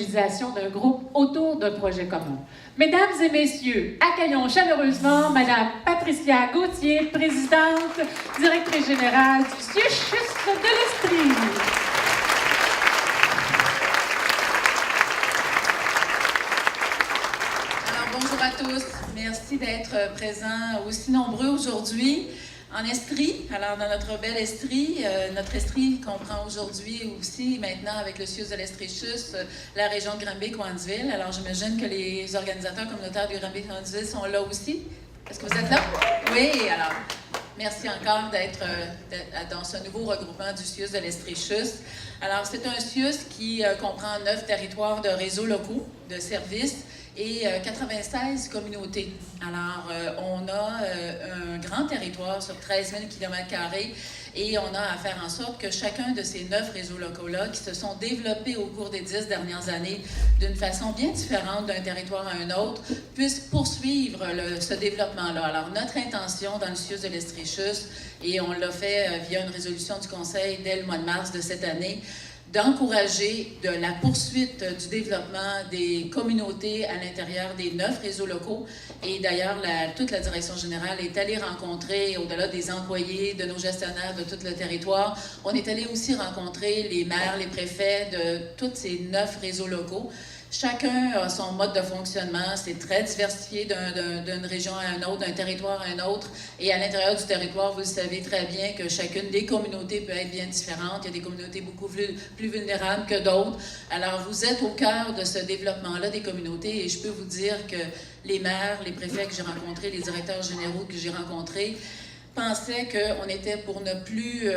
mobilisation d'un groupe autour d'un projet commun. Mesdames et messieurs, accueillons chaleureusement Madame Patricia Gauthier, présidente, directrice générale du CIUSHUS de l'Estrie. Bonjour à tous. Merci d'être présents aussi nombreux aujourd'hui en Estrie. Alors, dans notre belle Estrie, notre Estrie comprend aujourd'hui aussi, maintenant, avec le CIUS de l'Estrie-CHUS, la région de Granby-Cowansville. Alors, j'imagine que les organisateurs communautaires du Granby-Cowansville sont là aussi. Est-ce que vous êtes là? Oui, alors, merci encore d'être dans ce nouveau regroupement du CIUS de l'Estrie-CHUS. Alors, c'est un CIUS qui comprend 9 territoires de réseaux locaux de services et 96 communautés. Alors, on a un grand territoire sur 13 000 km² et on a à faire en sorte que chacun de ces 9 réseaux locaux-là, qui se sont développés au cours des 10 dernières années d'une façon bien différente d'un territoire à un autre, puisse poursuivre ce développement-là. Alors, notre intention dans le CIUS de l'Estrie-CHUS, et on l'a fait via une résolution du Conseil dès le mois de mars de cette année, d'encourager de la poursuite du développement des communautés à l'intérieur des 9 réseaux locaux. Et d'ailleurs, toute la direction générale est allée rencontrer, au-delà des employés, de nos gestionnaires de tout le territoire, on est allé aussi rencontrer les maires, les préfets de tous ces 9 réseaux locaux. Chacun a son mode de fonctionnement, c'est très diversifié d'une région à une autre, d'un territoire à un autre. Et à l'intérieur du territoire, vous le savez très bien que chacune des communautés peut être bien différente. Il y a des communautés beaucoup plus vulnérables que d'autres. Alors, vous êtes au cœur de ce développement-là des communautés et je peux vous dire que les maires, les préfets que j'ai rencontrés, les directeurs généraux que j'ai rencontrés, pensaient qu'on était pour ne plus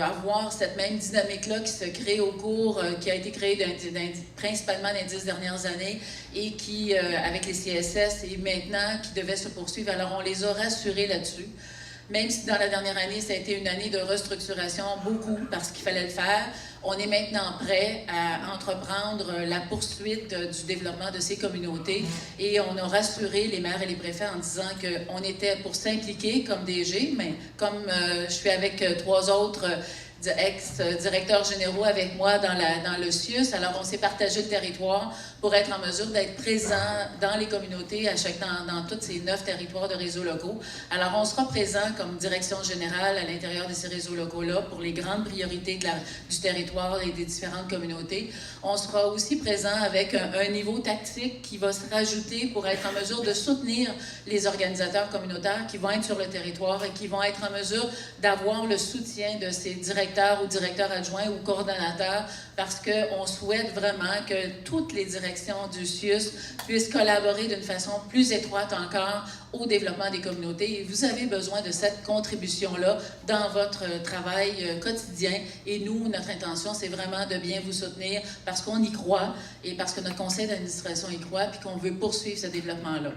avoir cette même dynamique-là qui se crée au cours, qui a été créée principalement dans les 10 dernières années et qui, avec les CSS et maintenant, qui devait se poursuivre. Alors, on les a rassurés là-dessus. Même si dans la dernière année, ça a été une année de restructuration, beaucoup, parce qu'il fallait le faire, on est maintenant prêt à entreprendre la poursuite du développement de ces communautés et on a rassuré les maires et les préfets en disant qu'on était pour s'impliquer comme DG, mais comme je suis avec 3 autres ex-directeurs généraux avec moi dans le CIUS. Alors, on s'est partagé le territoire pour être en mesure d'être présent dans les communautés, dans tous ces 9 territoires de réseaux locaux. Alors, on sera présent comme direction générale à l'intérieur de ces réseaux locaux-là pour les grandes priorités du territoire et des différentes communautés. On sera aussi présent avec un niveau tactique qui va se rajouter pour être en mesure de soutenir les organisateurs communautaires qui vont être sur le territoire et qui vont être en mesure d'avoir le soutien de ces directeurs ou directeurs adjoints ou coordonnateurs parce qu'on souhaite vraiment que toutes les directions du CIUS puissent collaborer d'une façon plus étroite encore au développement des communautés. Et vous avez besoin de cette contribution-là dans votre travail quotidien. Et nous, notre intention, c'est vraiment de bien vous soutenir parce qu'on y croit et parce que notre conseil d'administration y croit puis qu'on veut poursuivre ce développement-là.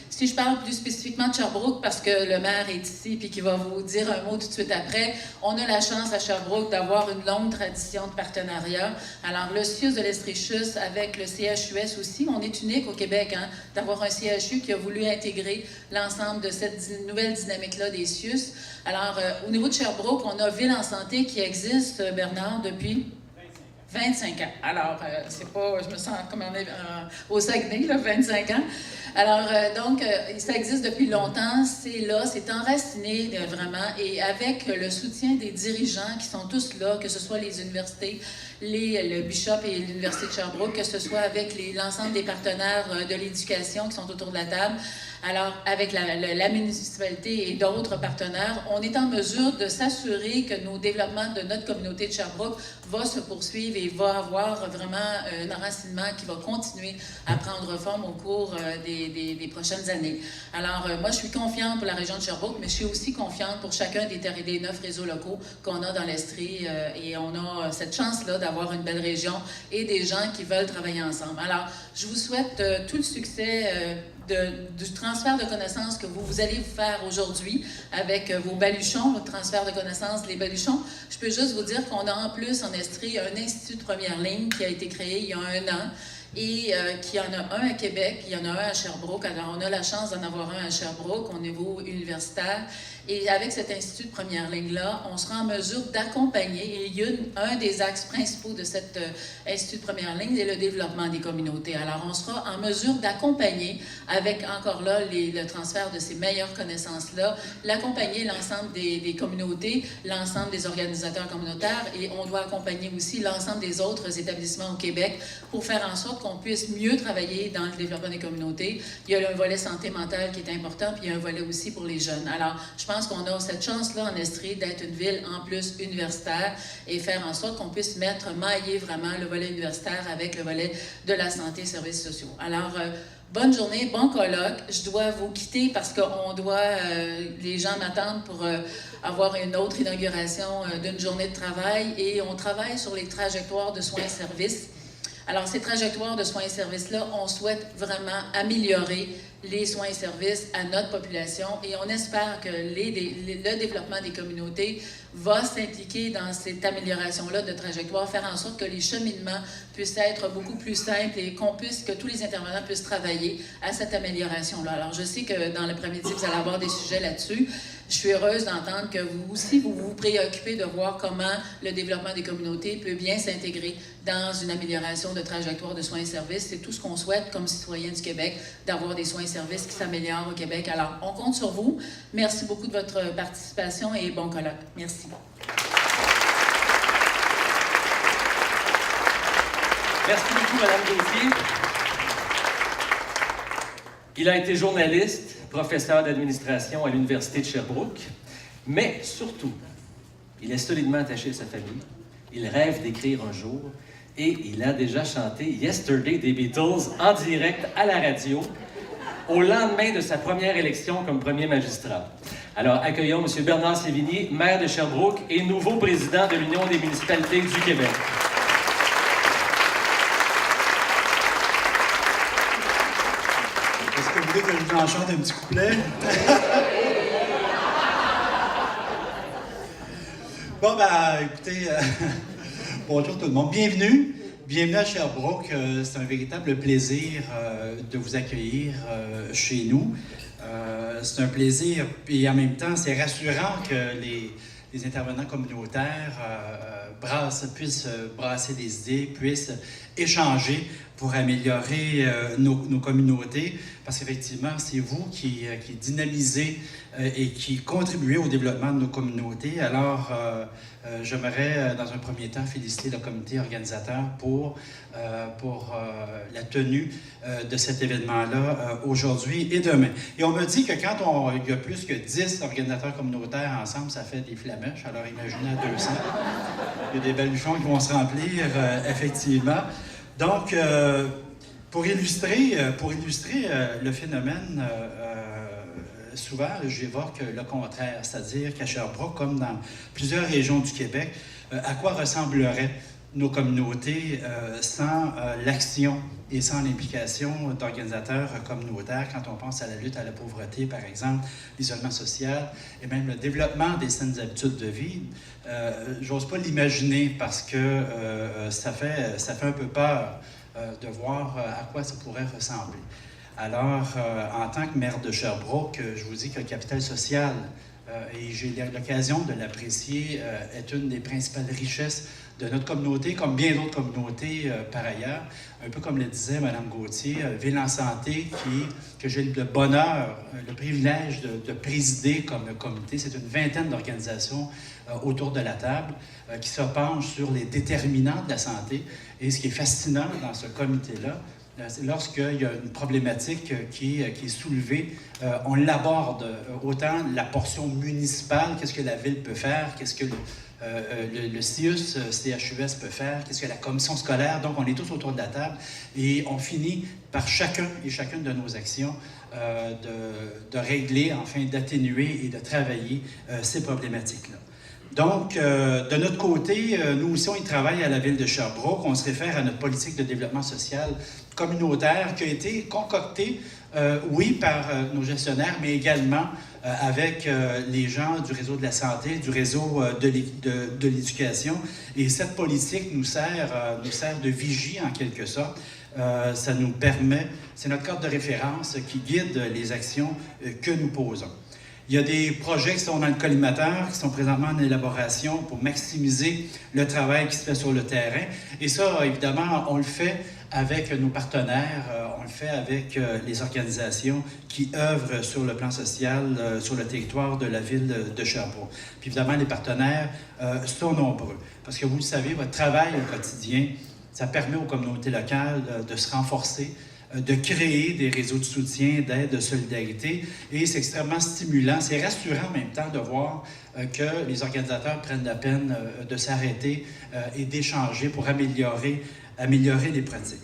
Si je parle plus spécifiquement de Sherbrooke, parce que le maire est ici et qu'il va vous dire un mot tout de suite après, on a la chance à Sherbrooke d'avoir une longue tradition de partenariat. Alors, le CIUS de l'Estrie-CHUS avec le CHUS aussi, on est unique au Québec d'avoir un CHU qui a voulu intégrer l'ensemble de cette nouvelle dynamique-là des CIUS. Alors, au niveau de Sherbrooke, on a Ville en santé qui existe, Bernard, depuis 25 ans. Alors, c'est pas, je me sens comme au Saguenay, là, 25 ans. Alors, donc, ça existe depuis longtemps, c'est là, c'est enraciné vraiment, et avec le soutien des dirigeants qui sont tous là, que ce soit les universités, le Bishop et l'Université de Sherbrooke, que ce soit avec l'ensemble des partenaires de l'éducation qui sont autour de la table, alors avec la municipalité et d'autres partenaires, on est en mesure de s'assurer que nos développements de notre communauté de Sherbrooke va se poursuivre et va avoir vraiment un enracinement qui va continuer à prendre forme au cours des prochaines années. Alors, moi, je suis confiante pour la région de Sherbrooke, mais je suis aussi confiante pour chacun des 9 réseaux locaux qu'on a dans l'Estrie et on a cette chance-là d'avoir une belle région et des gens qui veulent travailler ensemble. Alors, je vous souhaite tout le succès du transfert de connaissances que vous allez vous faire aujourd'hui avec vos baluchons, votre transfert de connaissances, les baluchons. Je peux juste vous dire qu'on a en plus en Estrie un institut de première ligne qui a été créé il y a 1 an et qu'il y en a un à Québec, il y en a un à Sherbrooke. Alors, on a la chance d'en avoir un à Sherbrooke au niveau universitaire. Et avec cet institut de première ligne-là, on sera en mesure d'accompagner, et il y a un des axes principaux de cet institut de première ligne, c'est le développement des communautés. Alors, on sera en mesure d'accompagner, avec encore là le transfert de ces meilleures connaissances-là, l'accompagner l'ensemble des communautés, l'ensemble des organisateurs communautaires, et on doit accompagner aussi l'ensemble des autres établissements au Québec pour faire en sorte qu'on puisse mieux travailler dans le développement des communautés. Il y a un volet santé mentale qui est important, puis il y a un volet aussi pour les jeunes. Alors, je pense qu'on a cette chance-là en Estrie d'être une ville en plus universitaire et faire en sorte qu'on puisse mailler vraiment le volet universitaire avec le volet de la santé et services sociaux. Alors, bonne journée, bon colloque. Je dois vous quitter parce qu'on doit, les gens m'attendent pour avoir une autre inauguration d'une journée de travail et on travaille sur les trajectoires de soins et services. Alors, ces trajectoires de soins et services-là, on souhaite vraiment améliorer les soins et services à notre population et on espère que le développement des communautés va s'impliquer dans cette amélioration-là de trajectoire, faire en sorte que les cheminements puissent être beaucoup plus simples et que tous les intervenants puissent travailler à cette amélioration-là. Alors, je sais que dans l'après-midi, vous allez avoir des sujets là-dessus. Je suis heureuse d'entendre que vous aussi, vous vous préoccupez de voir comment le développement des communautés peut bien s'intégrer dans une amélioration de trajectoire de soins et services. C'est tout ce qu'on souhaite comme citoyens du Québec, d'avoir des soins et services qui s'améliorent au Québec. Alors, on compte sur vous. Merci beaucoup de votre participation et bon colloque. Merci. Merci beaucoup, Mme Gauthier. Il a été journaliste, professeur d'administration à l'Université de Sherbrooke, mais surtout, il est solidement attaché à sa famille. Il rêve d'écrire un jour et il a déjà chanté « Yesterday » des Beatles en direct à la radio au lendemain de sa première élection comme premier magistrat. Alors, accueillons M. Bernard Sévigny, maire de Sherbrooke et nouveau président de l'Union des municipalités du Québec. Est-ce que vous voulez que je vous en chante un petit couplet? Bon, ben, écoutez, bonjour tout le monde. Bienvenue. Bienvenue à Sherbrooke. C'est un véritable plaisir de vous accueillir chez nous. C'est un plaisir et en même temps, c'est rassurant que les intervenants communautaires puissent brasser des idées, puissent échanger pour améliorer nos communautés, parce qu'effectivement, c'est vous qui dynamisez et qui contribuez au développement de nos communautés. Alors, j'aimerais, dans un premier temps, féliciter le comité organisateur pour la tenue de cet événement-là aujourd'hui et demain. Et on me dit que quand il y a plus que 10 organisateurs communautaires ensemble, ça fait des flamèches. Alors, imaginez à 200. Il y a des baluchons qui vont se remplir, effectivement. Donc, pour illustrer le phénomène, souvent, j'évoque le contraire, c'est-à-dire qu'à Sherbrooke, comme dans plusieurs régions du Québec, à quoi ressembleraient nos communautés sans l'action et sans l'implication d'organisateurs communautaires quand on pense à la lutte à la pauvreté, par exemple, l'isolement social et même le développement des saines habitudes de vie. J'ose pas l'imaginer parce que ça fait un peu peur de voir à quoi ça pourrait ressembler. Alors, en tant que maire de Sherbrooke, je vous dis que le capital social, et j'ai l'occasion de l'apprécier, est une des principales richesses de notre communauté, comme bien d'autres communautés par ailleurs. Un peu comme le disait Mme Gauthier, Ville en santé, que j'ai le bonheur, le privilège de présider comme comité. C'est une vingtaine d'organisations autour de la table qui se penchent sur les déterminants de la santé. Et ce qui est fascinant dans ce comité-là, c'est lorsqu'il y a une problématique qui est soulevée, on l'aborde autant la portion municipale, qu'est-ce que la ville peut faire, qu'est-ce que le CIUS, CHUS peut faire, qu'est-ce que la commission scolaire. Donc, on est tous autour de la table et on finit par chacun et chacune de nos actions de régler, enfin d'atténuer et de travailler ces problématiques-là. Donc, de notre côté, nous aussi, on y travaille à la Ville de Sherbrooke. On se réfère à notre politique de développement social communautaire qui a été concoctée, oui, par nos gestionnaires, mais également avec les gens du réseau de la santé, du réseau de l'éducation. Et cette politique nous sert de vigie, en quelque sorte, Ça nous permet, c'est notre cadre de référence qui guide les actions que nous posons. Il y a des projets qui sont dans le collimateur, qui sont présentement en élaboration pour maximiser le travail qui se fait sur le terrain. Et ça, évidemment, on le fait avec nos partenaires, on le fait avec les organisations qui œuvrent sur le plan social, sur le territoire de la ville de Sherbrooke. Puis évidemment, les partenaires sont nombreux. Parce que vous le savez, votre travail au quotidien, ça permet aux communautés locales de se renforcer, de créer des réseaux de soutien, d'aide, de solidarité. Et c'est extrêmement stimulant. C'est rassurant en même temps de voir que les organisateurs prennent la peine de s'arrêter et d'échanger pour améliorer les pratiques.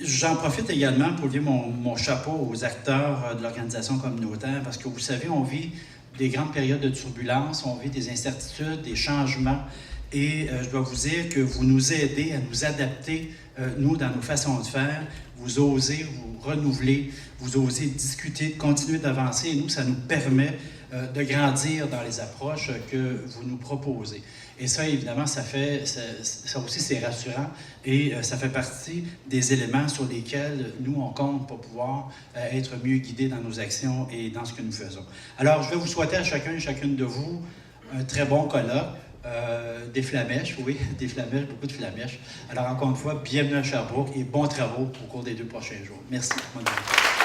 J'en profite également pour lever mon chapeau aux acteurs de l'organisation communautaire parce que vous savez, on vit des grandes périodes de turbulence, on vit des incertitudes, des changements. Et je dois vous dire que vous nous aidez à nous adapter, nous, dans nos façons de faire. Vous osez vous renouveler, vous osez discuter, continuer d'avancer. Et nous, ça nous permet de grandir dans les approches que vous nous proposez. Et ça, évidemment, ça aussi, c'est rassurant et ça fait partie des éléments sur lesquels nous, on compte pour pouvoir être mieux guidés dans nos actions et dans ce que nous faisons. Alors, je vais vous souhaiter à chacun et chacune de vous un très bon colloque. Des flamèches, oui, des flamèches, beaucoup de flamèches. Alors, encore une fois, bienvenue à Sherbrooke et bons travaux au cours des 2 prochains jours. Merci. Bonne journée.